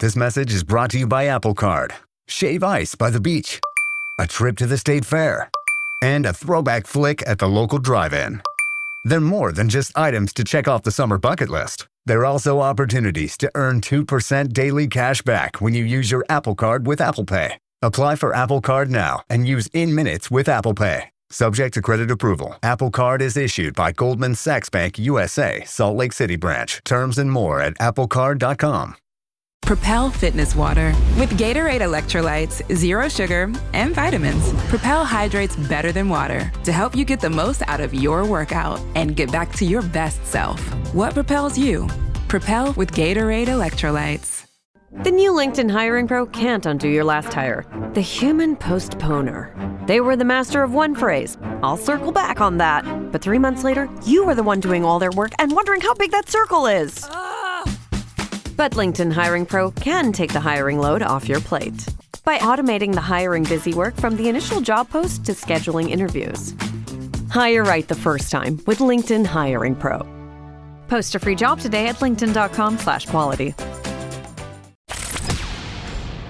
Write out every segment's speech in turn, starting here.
This message is brought to you by Apple Card. Shave ice by the beach. A trip to the state fair. And a throwback flick at the local drive-in. They're more than just items to check off the summer bucket list. They're also opportunities to earn 2% daily cash back when you use your Apple Card with Apple Pay. Apply for Apple Card now and use in minutes with Apple Pay. Subject to credit approval. Apple Card is issued by Goldman Sachs Bank USA, Salt Lake City branch. Terms and more at applecard.com. Propel Fitness Water. With Gatorade electrolytes, zero sugar, and vitamins, Propel hydrates better than water to help you get the most out of your workout and get back to your best self. What propels you? Propel with Gatorade electrolytes. The new LinkedIn Hiring Pro can't undo your last hire. The human postponer. They were the master of one phrase. I'll circle back on that. But 3 months later, you were the one doing all their work and wondering how big that circle is. But LinkedIn Hiring Pro can take the hiring load off your plate by automating the hiring busy work from the initial job post to scheduling interviews. Hire right the first time with LinkedIn Hiring Pro. Post a free job today at linkedin.com/quality.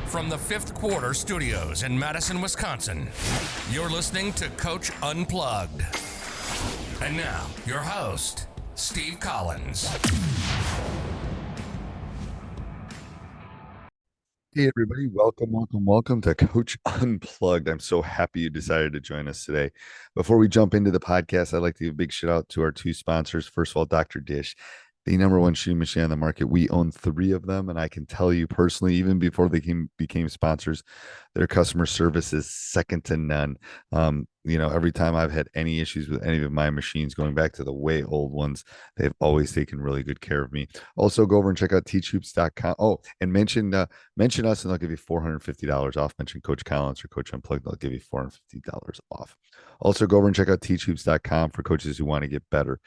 From the Fifth Quarter Studios in Madison, Wisconsin, you're listening to Coach Unplugged. And now, your host, Steve Collins. Hey, everybody. Welcome to Coach Unplugged. I'm so happy you decided to join us today. Before we jump into the podcast, I'd like to give a big shout out to our two sponsors. First of all, Dr. Dish, the number one shooting machine on the market. We own 3 of them, and I can tell you personally, even before they became sponsors, their customer service is second to none. Every time I've had any issues with any of my machines, going back to the way old ones, they've always taken really good care of me. Also, go over and check out teachhoops.com. Oh, and mention us, and they'll give you $450 off. Mention Coach Collins or Coach Unplugged, they'll give you $450 off. Also, go over and check out teachhoops.com for coaches who want to get better.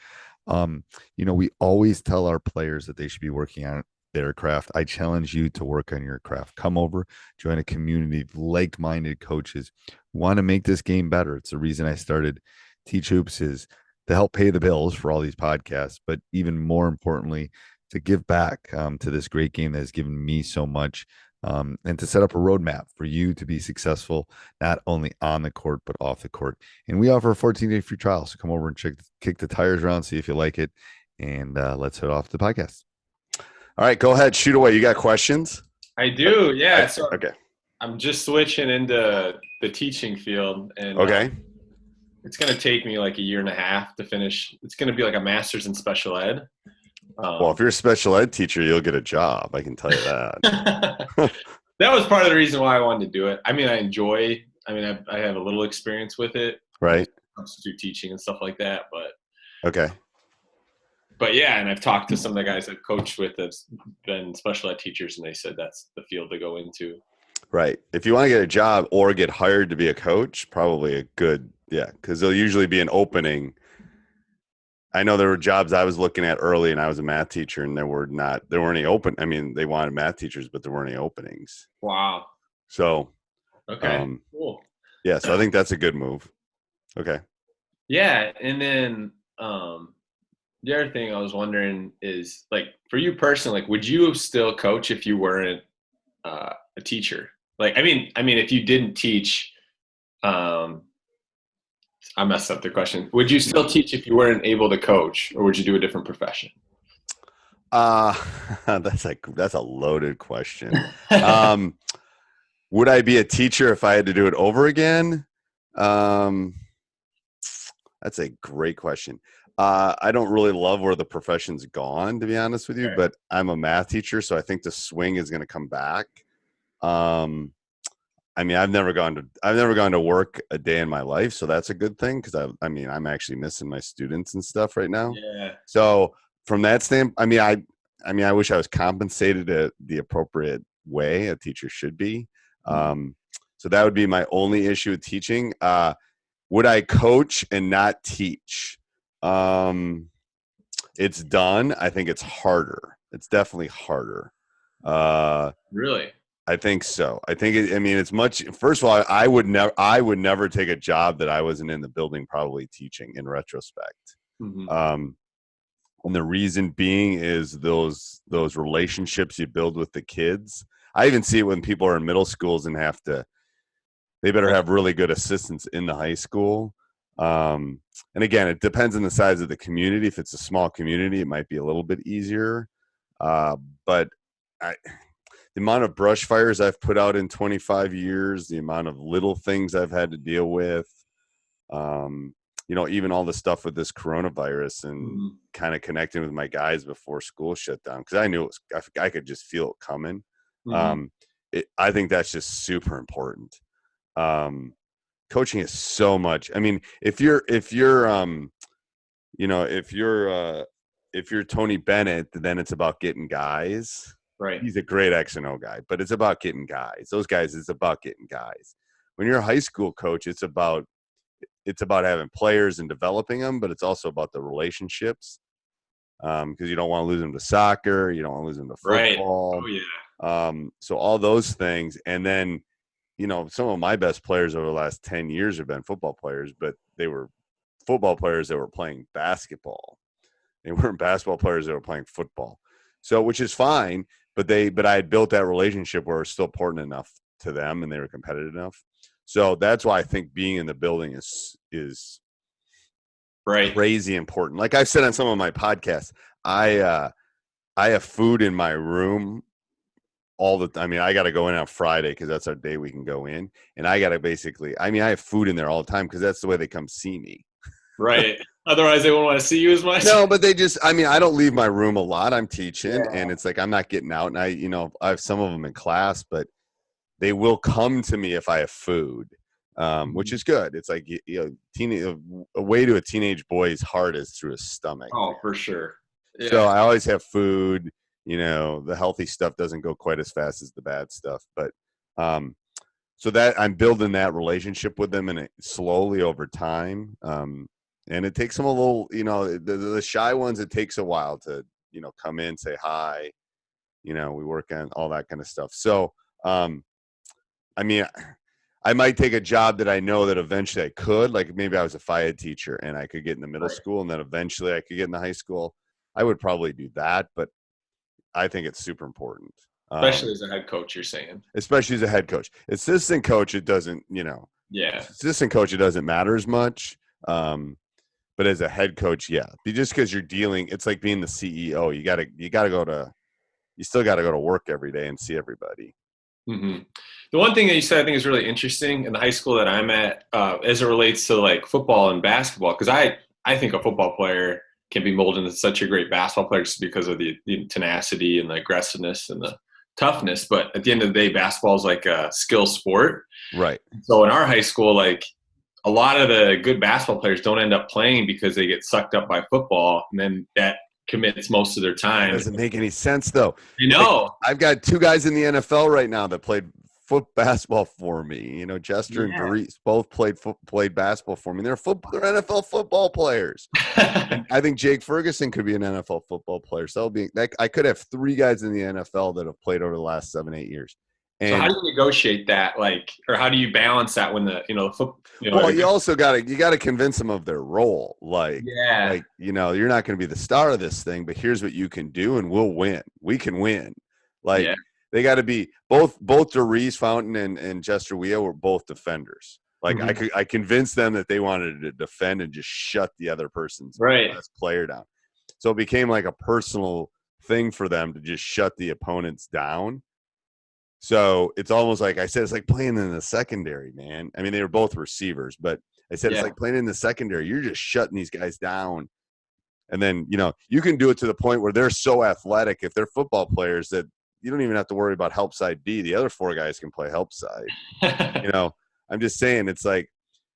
We always tell our players that they should be working on their craft. I challenge you to work on your craft. Come over, join a community of like-minded coaches who want to make this game better. It's the reason I started Teach Hoops, is to help pay the bills for all these podcasts, but even more importantly, to give back to this great game that has given me so much, and to set up a roadmap for you to be successful, not only on the court, but off the court. And we offer a 14-day free trial. So come over and kick the tires around, see if you like it. And let's head off the podcast. All right, go ahead. Shoot away. You got questions? I do, yeah. So okay. I'm just switching into the teaching field. And okay. It's going to take me like a year and a half to finish. It's going to be like a master's in special ed. Well, if you're a special ed teacher, you'll get a job. I can tell you that. That was part of the reason why I wanted to do it. I mean, I have a little experience with it. Right. Substitute teaching and stuff like that. Okay. But yeah, and I've talked to some of the guys I've coached with that's been special ed teachers, and they said that's the field to go into. Right. If you want to get a job or get hired to be a coach, probably a good, because there'll usually be an opening. I know there were jobs I was looking at early, and I was a math teacher, and there weren't any open. I mean, they wanted math teachers, but there weren't any openings. Wow. So, okay, cool. Yeah, so I think that's a good move. Okay. Yeah, and then the other thing I was wondering is, like, for you personally, like, would you still coach if you weren't a teacher? Like, I mean, if you didn't teach, I messed up the question. Would you still teach if you weren't able to coach, or would you do a different profession? That's a loaded question. Would I be a teacher if I had to do it over again? That's a great question. I don't really love where the profession's gone, to be honest with you, but I'm a math teacher, so I think the swing is going to come back. I mean, I've never gone to work a day in my life, so that's a good thing, because I'm actually missing my students and stuff right now. Yeah. So from that standpoint, I wish I was compensated the appropriate way a teacher should be. So that would be my only issue with teaching. Would I coach and not teach? It's done. I think it's harder. It's definitely harder. Really? I think so. I think it's much. First of all, I would never take a job that I wasn't in the building, probably teaching, in retrospect. Mm-hmm. And the reason being is those relationships you build with the kids. I even see it when people are in middle schools and they better have really good assistants in the high school. And again, it depends on the size of the community. If it's a small community, it might be a little bit easier. But the amount of brush fires I've put out in 25 years, the amount of little things I've had to deal with, even all the stuff with this coronavirus and kind of connecting with my guys before school shut down, because I knew I could just feel it coming. I think that's just super important. Coaching is so much. I mean, if you're Tony Bennett, then it's about getting guys. Right. He's a great X and O guy, but it's about getting guys. Those guys, it's about getting guys. When you're a high school coach, it's about having players and developing them, but it's also about the relationships. Because you don't want to lose them to soccer, you don't want to lose them to football. Right. Oh yeah. So all those things, and then some of my best players over the last 10 years have been football players, but they were football players that were playing basketball. They weren't basketball players that were playing football. So, which is fine, but I had built that relationship where it was still important enough to them and they were competitive enough. So that's why I think being in the building is right. Crazy important. Like I've said on some of my podcasts, I have food in my room I got to go in on Friday because that's our day we can go in. And I got to I have food in there all the time because that's the way they come see me. Right. Otherwise they won't want to see you as much. No, but I don't leave my room a lot. I'm teaching and it's like, I'm not getting out. And I have some of them in class, but they will come to me if I have food, which is good. It's like, a way to a teenage boy's heart is through his stomach. Oh, for sure. Yeah. So I always have food. The healthy stuff doesn't go quite as fast as the bad stuff, but so that I'm building that relationship with them, and it slowly over time. And it takes them a little, the shy ones, it takes a while to, come in, say hi, we work on all that kind of stuff. So, I might take a job that I know that eventually I could, like maybe I was a FIA teacher and I could get in the middle school and then eventually I could get in the high school. I would probably do that, but I think it's super important. Especially as a head coach, you're saying. Especially as a head coach. Assistant coach, it doesn't, Assistant coach, it doesn't matter as much. But as a head coach, yeah. Just because you're dealing, it's like being the CEO. You still got to go to work every day and see everybody. Mm-hmm. The one thing that you said I think is really interesting in the high school that I'm at, as it relates to like football and basketball, because I think a football player can be molded into such a great basketball player just because of the tenacity and the aggressiveness and the toughness. But at the end of the day, basketball is like a skill sport. Right. So in our high school, like a lot of the good basketball players don't end up playing because they get sucked up by football, and then that commits most of their time. It doesn't make any sense though. I've got two guys in the NFL right now that played basketball for me. Jester and Doris both played basketball for me. They're NFL football players. I think Jake Ferguson could be an NFL football player. So I could have three guys in the NFL that have played over the last 7-8 years. And so how do you negotiate that, or how do you balance that when well, you also got to convince them of their role. You're not going to be the star of this thing, but here's what you can do, and we'll win. We can win. They got to be both Doris Fountain and Jester Wea were both defenders. I convinced them that they wanted to defend and just shut the other person's best player down. So it became like a personal thing for them to just shut the opponents down. So it's almost like I said, it's like playing in the secondary, man. I mean, they were both receivers, but I said it's like playing in the secondary. You're just shutting these guys down. And then, you can do it to the point where they're so athletic, if they're football players, that you don't even have to worry about help side B. The other four guys can play help side. I'm just saying, it's like,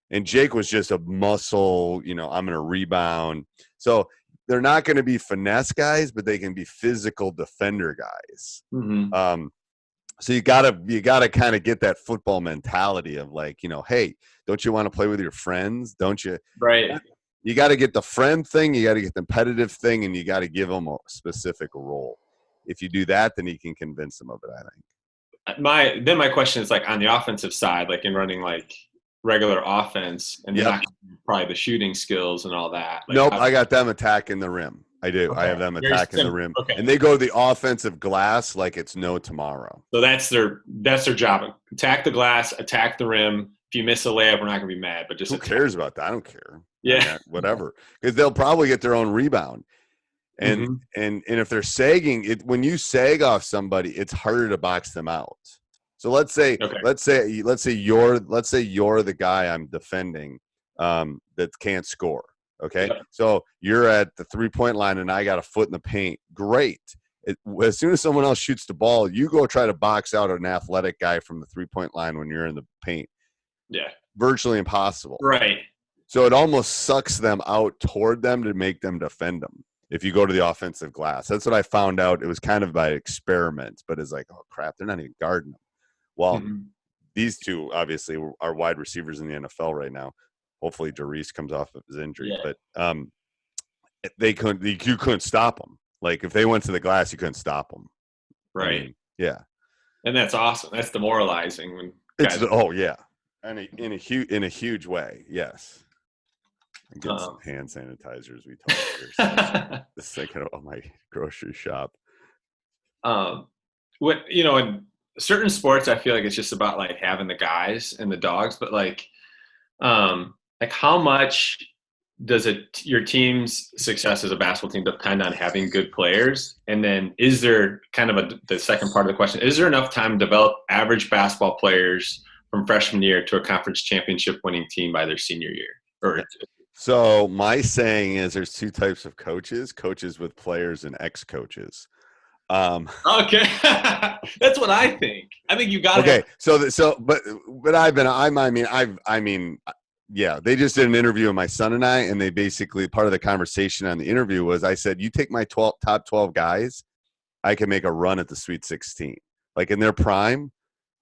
and Jake was just a muscle, I'm going to rebound. So they're not going to be finesse guys, but they can be physical defender guys. Mm-hmm. So you gotta kind of get that football mentality of hey, don't you want to play with your friends? Don't you? Right. You got to get the friend thing. You got to get the competitive thing, and you got to give them a specific role. If you do that, then you can convince them of it, I think. My question is on the offensive side, in running regular offense, and not probably the shooting skills and all that. Nope, I got them attacking the rim. I do. I Okay. have them Very attacking the simple. rim, Okay. and they go to the offensive glass like it's no tomorrow. So that's their job. Attack the glass, attack the rim. If you miss a layup, we're not going to be mad, but just Who cares about that? I don't care. Yeah. I mean, whatever, because they'll probably get their own rebound. And Mm-hmm. and if they're sagging, when you sag off somebody, it's harder to box them out. So let's say you're the guy I'm defending that can't score. Okay, Yep. so you're at the 3-point line and I got a foot in the paint. Great. As soon as someone else shoots the ball, you go try to box out an athletic guy from the 3-point line when you're in the paint. Yeah. Virtually impossible. Right. So it almost sucks them out toward them to make them defend them. If you go to the offensive glass, that's what I found out. It was kind of by experiment, but it's like, oh crap, they're not even guarding them. Well, these two obviously are wide receivers in the NFL right now. Hopefully, Jarice comes off of his injury, but you couldn't stop them. Like if they went to the glass, you couldn't stop them. Right. I mean, yeah. And that's awesome. That's demoralizing when guys. And in a huge way, yes. And get some hand sanitizers. We talked. This second of my grocery shop. In certain sports, I feel like it's just about like having the guys and the dogs, but like how much does your team's success as a basketball team depend on having good players? And then is there kind of the second part of the question, is there enough time to develop average basketball players from freshman year to a conference championship winning team by their senior year? So my saying is there's two types of coaches with players and ex-coaches. Okay. That's what I think. I think you got to. Okay. They just did an interview with my son and I, and they basically, part of the conversation on the interview was, I said, you take my top 12 guys, I can make a run at the Sweet 16. Like in their prime,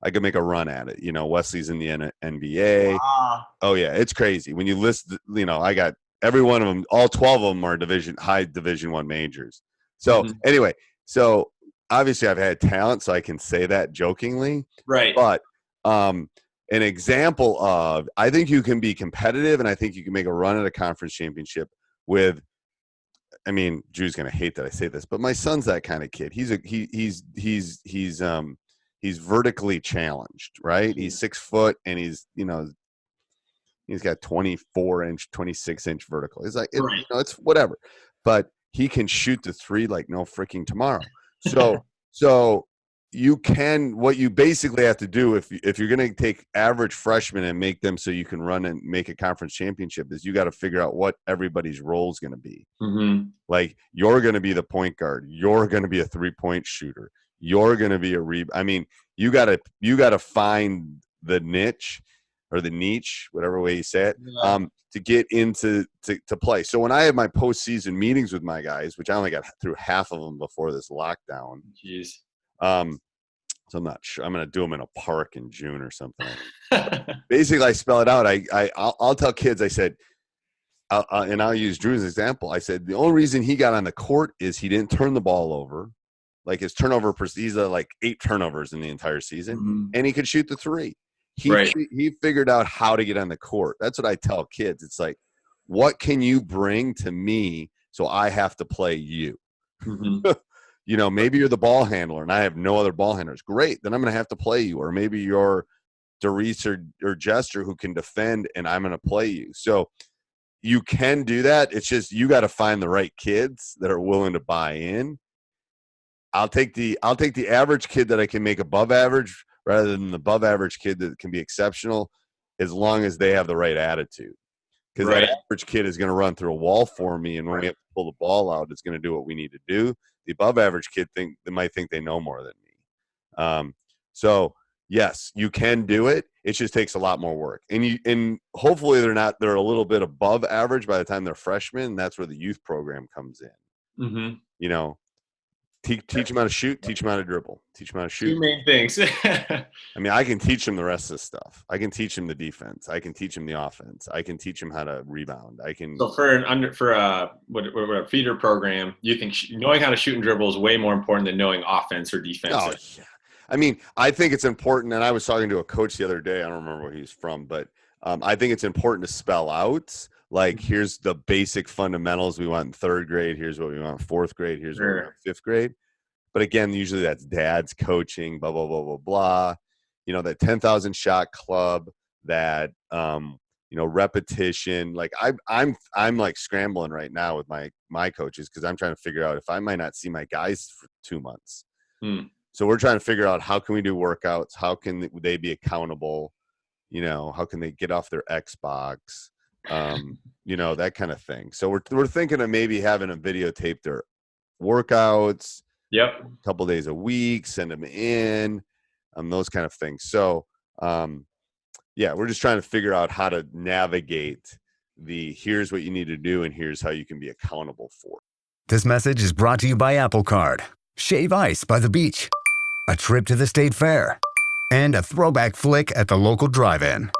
I could make a run at it. Wesley's in the NBA. Wow. Oh yeah, it's crazy. When you list, I got every one of them. All 12 of them are high Division I majors. So anyway, so obviously I've had talent, so I can say that jokingly. Right. But an example of, I think you can be competitive, and I think you can make a run at a conference championship with. I mean, Drew's gonna hate that I say this, but my son's that kind of kid. He's vertically challenged, right? He's 6 foot and he's got 24-inch, 26-inch vertical. It's like, it's whatever, but he can shoot the three like no freaking tomorrow. So what you basically have to do if you're going to take average freshmen and make them so you can run and make a conference championship is you got to figure out what everybody's role is going to be. Mm-hmm. Like you're going to be the point guard. You're going to be a 3-point shooter. You're going to be you got to find the niche or the niche, whatever way you say it, to get into to play. So when I have my postseason meetings with my guys, which I only got through half of them before this lockdown. Jeez. So I'm not sure. I'm going to do them in a park in June or something. Basically, I spell it out. I'll tell kids, I said, and I'll use Drew as an example. I said, the only reason he got on the court is he didn't turn the ball over. Like his turnover, he's like 8 turnovers in the entire season, and he could shoot the 3. He figured out how to get on the court. That's what I tell kids. It's like, what can you bring to me so I have to play you? Mm-hmm. Maybe you're the ball handler and I have no other ball handlers. Great. Then I'm going to have to play you. Or maybe you're Doris or Jester who can defend and I'm going to play you. So you can do that. It's just you got to find the right kids that are willing to buy in. I'll take the average kid that I can make above average rather than the above average kid that can be exceptional, as long as they have the right attitude. Because that average kid is going to run through a wall for me, and when we have to pull the ball out, it's going to do what we need to do. The above average kid they might think they know more than me. So yes, you can do it. It just takes a lot more work, and hopefully they're a little bit above average by the time they're freshmen. That's where the youth program comes in. Mm-hmm. Teach them how to shoot, teach them how to dribble, teach them how to shoot. 2 main things. I can teach them the rest of the stuff. I can teach them the defense. I can teach them the offense. I can teach them how to rebound. So for a feeder program, you think knowing how to shoot and dribble is way more important than knowing offense or defense? Oh, yeah. I think it's important, and I was talking to a coach the other day. I don't remember where he's from, but I think it's important to spell out like, here's the basic fundamentals we want in third grade. Here's what we want in fourth grade. Here's what we want in fifth grade. But again, usually that's dad's coaching, blah, blah, blah, blah, blah. You know, that 10,000 shot club, that, you know, repetition. Like I'm like scrambling right now with my coaches, because I'm trying to figure out if I might not see my guys for 2 months. So we're trying to figure out, how can we do workouts? How can they be accountable? You know, how can they get off their Xbox? You know, that kind of thing. So we're thinking of maybe having them videotape their workouts. Yep. A couple days a week, send them in, those kind of things. So, yeah, we're just trying to figure out how to navigate here's what you need to do and here's how you can be accountable for. This message is brought to you by Apple Card. Shave ice by the beach. A trip to the state fair. And a throwback flick at the local drive-in.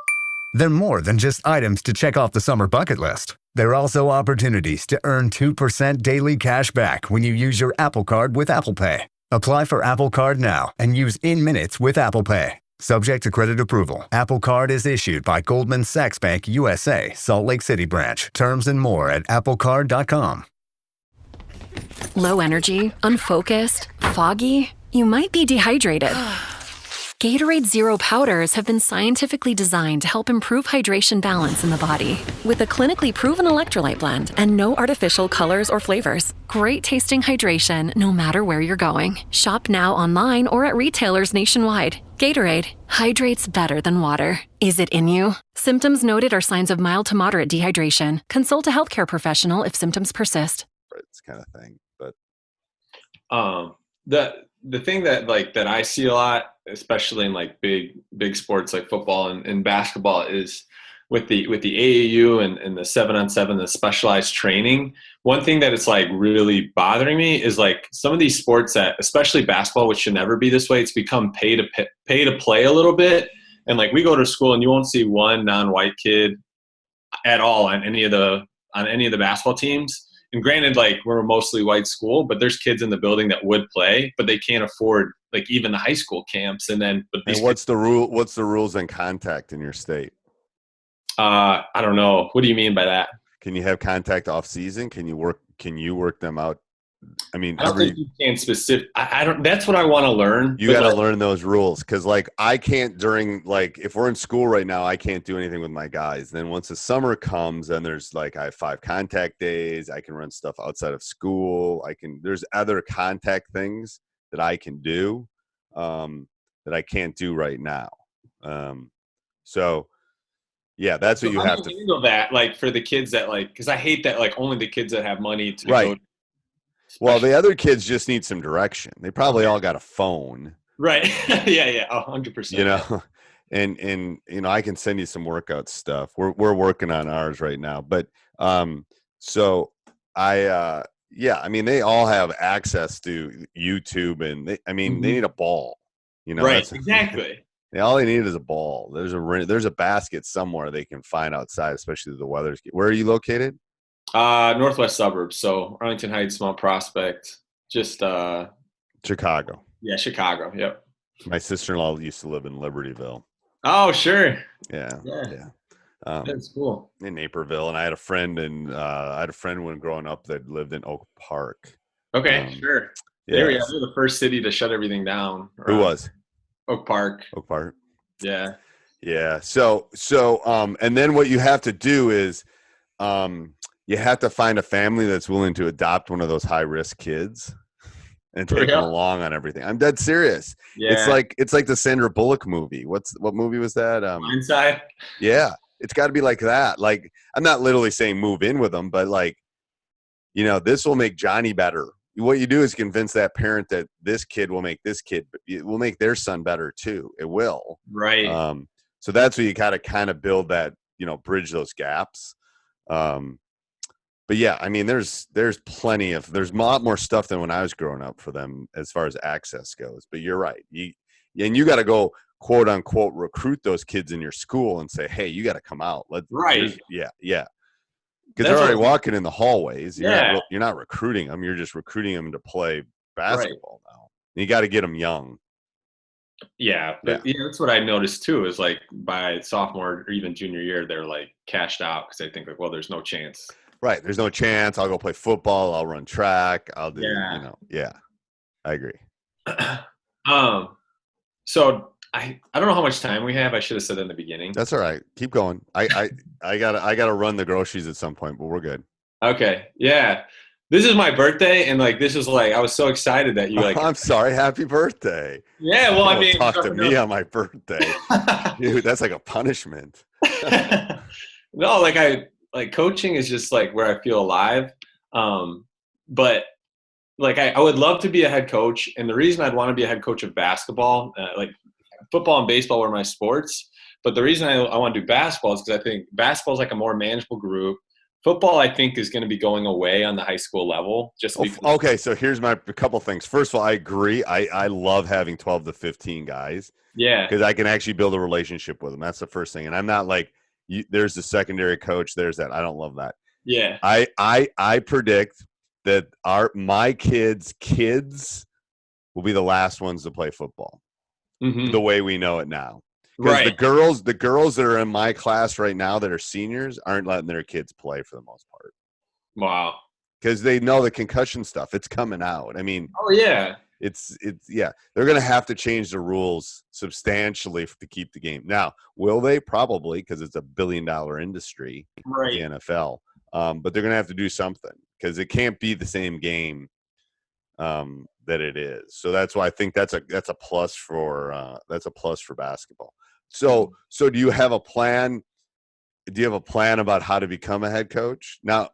They're more than just items to check off the summer bucket list. They're also opportunities to earn 2% daily cash back when you use your Apple Card with Apple Pay. Apply for Apple Card now and use in minutes with Apple Pay. Subject to credit approval. Apple Card is issued by Goldman Sachs Bank USA, Salt Lake City branch. Terms and more at applecard.com. Low energy, unfocused, foggy? You might be dehydrated. Gatorade Zero powders have been scientifically designed to help improve hydration balance in the body. With a clinically proven electrolyte blend and no artificial colors or flavors. Great tasting hydration no matter where you're going. Shop now online or at retailers nationwide. Gatorade, hydrates better than water. Is it in you? Symptoms noted are signs of mild to moderate dehydration. Consult a healthcare professional if symptoms persist. It's kind of thing, but the thing that I see a lot, especially in like big sports like football and basketball, is with the AAU and the 7-on-7, the specialized training. One thing that is like really bothering me is like some of these sports that, especially basketball, which should never be this way, it's become pay to play a little bit. And like we go to school and you won't see one non-white kid at all on any of the basketball teams. And granted, like we're a mostly white school, but there's kids in the building that would play, but they can't afford like even the high school camps. And what's the rule? What's the rules on contact in your state? I don't know. What do you mean by that? Can you have contact off season? Can you work them out? I mean, I don't think you can specific. I don't. That's what I want to learn. You got to learn those rules, because like I can't if we're in school right now, I can't do anything with my guys. Then once the summer comes, then there's like I have 5 contact days. I can run stuff outside of school. There's other contact things that I can do that I can't do right now. So yeah, that's what you have to handle that. Like for the kids that because I hate that only the kids that have money to right. go. Well, the other kids just need some direction. They probably all got a phone. Right. Yeah. 100%. You know, and you know, I can send you some workout stuff. We're working on ours right now. But so I mean, they all have access to YouTube, and they need a ball. You know, right. Exactly. All they need is a ball. There's a basket somewhere they can find outside, especially if the weather's. Where are you located? Northwest suburbs, so Arlington Heights, Mount Prospect, just Chicago. Yeah, Chicago. Yep. My sister-in-law used to live in Libertyville. Oh, sure. Yeah. That's cool. In Naperville, and I had a friend when growing up that lived in Oak Park. Okay, sure. Yeah, they're the first city to shut everything down. Who was? Oak Park. Oak Park. Yeah. Yeah. So and then what you have to do is you have to find a family that's willing to adopt one of those high-risk kids and take them along on everything. I'm dead serious. Yeah. It's like the Sandra Bullock movie. What movie was that? Blindside. Yeah. It's got to be like that. Like, I'm not literally saying move in with them, but like, you know, this will make Johnny better. What you do is convince that parent that this kid will make it will make their son better too. It will. Right. So that's what you got to kind of build that, you know, bridge those gaps. But yeah, I mean, there's a lot more stuff than when I was growing up for them as far as access goes. But you're right. You got to go, quote unquote, recruit those kids in your school and say, hey, you got to come out. Right. Yeah. Because they're already walking in the hallways. You're not recruiting them. You're just recruiting them to play basketball now. You got to get them young. Yeah, but yeah, that's what I noticed too. Is like by sophomore or even junior year, they're like cashed out because they think like, well, there's no chance. Right. There's no chance. I'll go play football. I'll run track. I'll do. Yeah. Yeah. I agree. So I don't know how much time we have. I should have said that in the beginning. That's all right. Keep going. I gotta run the groceries at some point, but we're good. Okay. Yeah. This is my birthday, and like this is like I was so excited that you like. I'm sorry. Happy birthday. Yeah. Well, I mean, talk to me on my birthday, dude. That's like a punishment. No, like coaching is just like where I feel alive. But like I would love to be a head coach, and the reason I'd want to be a head coach of basketball, like football and baseball were my sports, but the reason I want to do basketball is because I think basketball is like a more manageable group. Football, I think, is going to be going away on the high school level. Okay, so here's a couple things. First of all, I agree. I love having 12 to 15 guys. Yeah, because I can actually build a relationship with them. That's the first thing. And I'm not like, there's the secondary coach. There's that. I don't love that. Yeah. I predict that my kids will be the last ones to play football. Mm-hmm. The way we know it now. Because right. the girls that are in my class right now that are seniors aren't letting their kids play for the most part. Wow. Because they know the concussion stuff. It's coming out. I mean. Oh, yeah. It's yeah. They're going to have to change the rules substantially to keep the game. Now, will they? Probably, because it's a $1 billion industry, right. The NFL. But they're going to have to do something because it can't be the same game that it is. So that's why I think that's a plus for basketball. So do you have a plan? Do you have a plan about how to become a head coach? Now,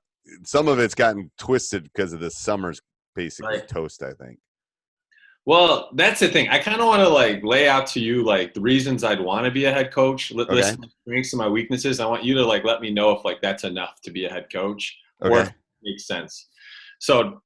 some of it's gotten twisted because of this summer's basically toast, I think. Well, that's the thing. I kind of want to like lay out to you like the reasons I'd want to be a head coach. Listen my strengths and my weaknesses. I want you to like let me know if like that's enough to be a head coach or if it makes sense. So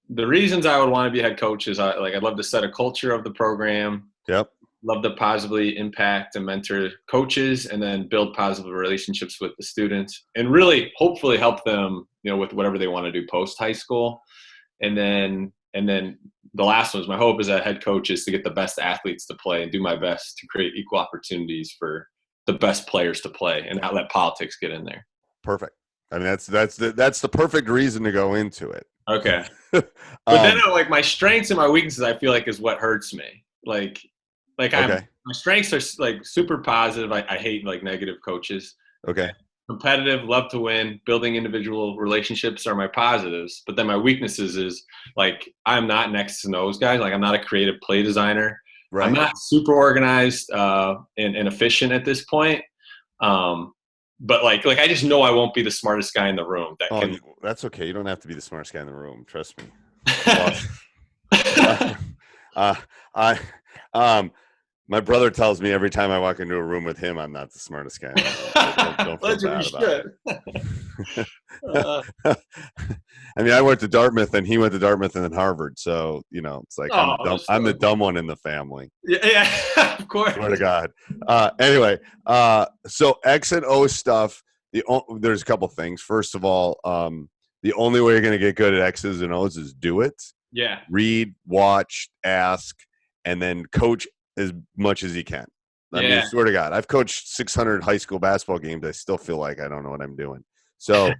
the reasons I would want to be a head coach is I'd love to set a culture of the program. Yep. Love to positively impact and mentor coaches and then build positive relationships with the students and really hopefully help them, with whatever they want to do post high school. And then the last one is my hope as a head coach is to get the best athletes to play and do my best to create equal opportunities for the best players to play and not let politics get in there. Perfect. I mean, that's the perfect reason to go into it. Okay. But then like my strengths and my weaknesses, I feel like is what hurts me. My strengths are like super positive. I hate like negative coaches. Okay. Competitive, love to win, building individual relationships are my positives. But then my weaknesses is like I'm not next to those guys. Like I'm not a creative play designer. Right. I'm not super organized and efficient at this point. But like I just know I won't be the smartest guy in the room. That's okay. You don't have to be the smartest guy in the room. Trust me. My brother tells me every time I walk into a room with him, I'm not the smartest guy. Don't feel bad about it. I mean, I went to Dartmouth, and he went to Dartmouth and then Harvard. So it's like I'm the dumb one in the family. Yeah, of course. Swear to God. Anyway, so X and O stuff. There's a couple things. First of all, the only way you're going to get good at X's and O's is do it. Yeah. Read, watch, ask, and then coach as much as you can. I mean, swear to God, I've coached 600 high school basketball games. I still feel like I don't know what I'm doing. So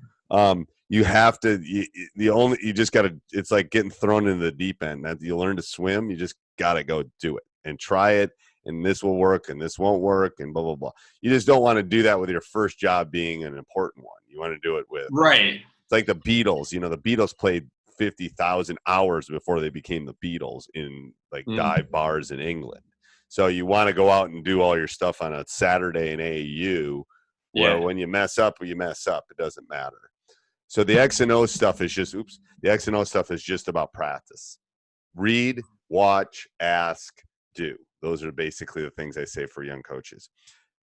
you have to. You just got to. It's like getting thrown into the deep end. You learn to swim. You just got to go do it and try it. And this will work, and this won't work, and blah blah blah. You just don't want to do that with your first job being an important one. You want to do it with It's like the Beatles. The Beatles played 50,000 hours before they became the Beatles in like dive bars in England. So you want to go out and do all your stuff on a Saturday in AAU where when you mess up, you mess up. It doesn't matter. So the X and O stuff is just about practice. Read, watch, ask, do. Those are basically the things I say for young coaches.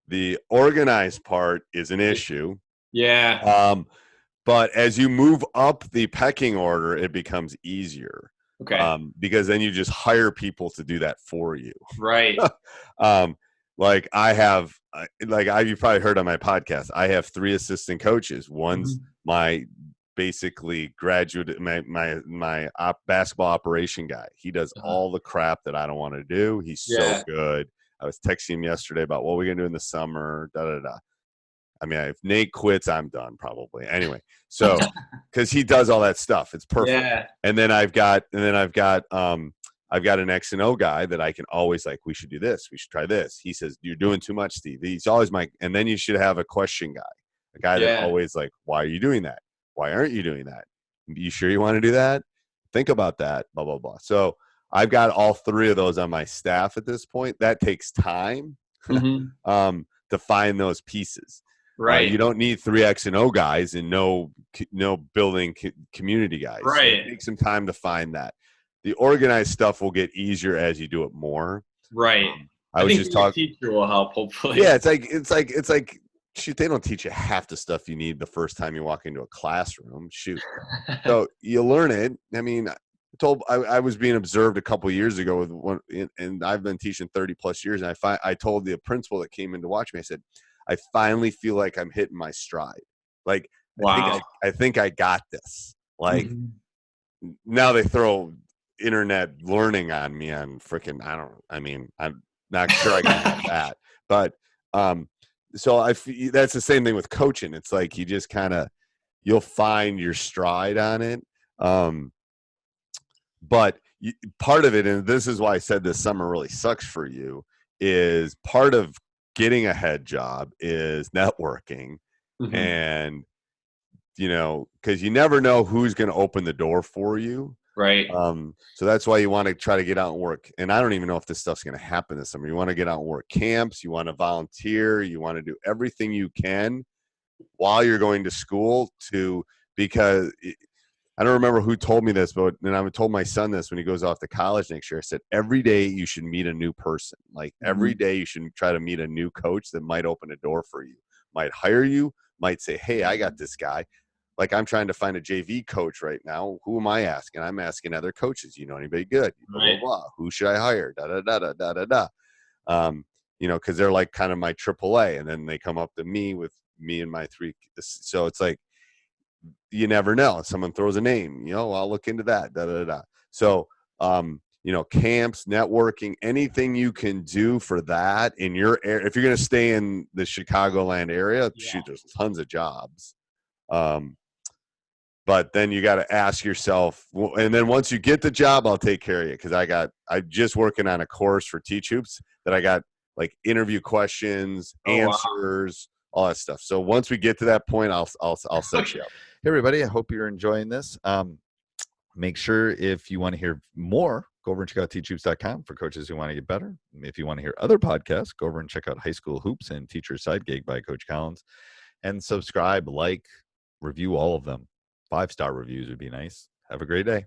The organized part is an issue. Yeah. But as you move up the pecking order, it becomes easier. Okay. Because then you just hire people to do that for you. Right. Like you've probably heard on my podcast, I have 3 assistant coaches. One's my basically graduate, my basketball operation guy. He does all the crap that I don't want to do. He's so good. I was texting him yesterday about what we're going to do in the summer, I mean, if Nate quits, I'm done probably. Anyway, so because he does all that stuff, it's perfect. Yeah. And then I've got an X and O guy that I can always like, we should do this, we should try this. He says, you're doing too much, Steve. He's always and then you should have a question guy, a guy that always like, why are you doing that? Why aren't you doing that? You sure you want to do that? Think about that, blah, blah, blah. So I've got all three of those on my staff at this point. That takes time to find those pieces. Right. You don't need 3 X and O guys and no building community guys. Right. So take some time to find that. The organized stuff will get easier as you do it more. Right. I was just talking. Teacher will help, hopefully. Yeah, it's like shoot, they don't teach you half the stuff you need the first time you walk into a classroom. Shoot. So you learn it. I mean, I was being observed a couple of years ago with one, and I've been teaching 30 plus years. And I told the principal that came in to watch me, I said, I finally feel like I'm hitting my stride. Like, wow. I think I got this. Like now they throw internet learning on me on freaking, I'm not sure I can have that, but, so that's the same thing with coaching. It's like, you just you'll find your stride on it. But part of it, and this is why I said this summer really sucks for you, is part of getting a head job is networking. And, because you never know who's going to open the door for you. Right. So that's why you want to try to get out and work. And I don't even know if this stuff's going to happen this summer. You want to get out and work camps. You want to volunteer. You want to do everything you can while you're going to school because I don't remember who told me this, but then I told my son this when he goes off to college next year. I said, every day you should meet a new person. Like every day you should try to meet a new coach that might open a door for you, might hire you, might say, hey, I got this guy. Like I'm trying to find a JV coach right now. Who am I asking? I'm asking other coaches. You know anybody good? Blah, blah, blah. Who should I hire? Da, da, da, da, da, da, da. Because they're like kind of my AAA. And then they come up to me with me and my 3. So it's like, you never know. Someone throws a name, I'll look into that. Da, da, da. So, camps, networking, anything you can do for that in your area. If you're going to stay in the Chicagoland area, shoot, there's tons of jobs. But then you got to ask yourself, and then once you get the job, I'll take care of you. Cause I'm just working on a course for Teach Hoops that I got like interview questions, answers, all that stuff. So once we get to that point, I'll set you up. Hey everybody. I hope you're enjoying this. Make sure if you want to hear more, go over and check out teachhoops.com for coaches who want to get better. If you want to hear other podcasts, go over and check out High School Hoops and Teacher Side Gig by Coach Collins, and subscribe, review all of them. 5-star reviews would be nice. Have a great day.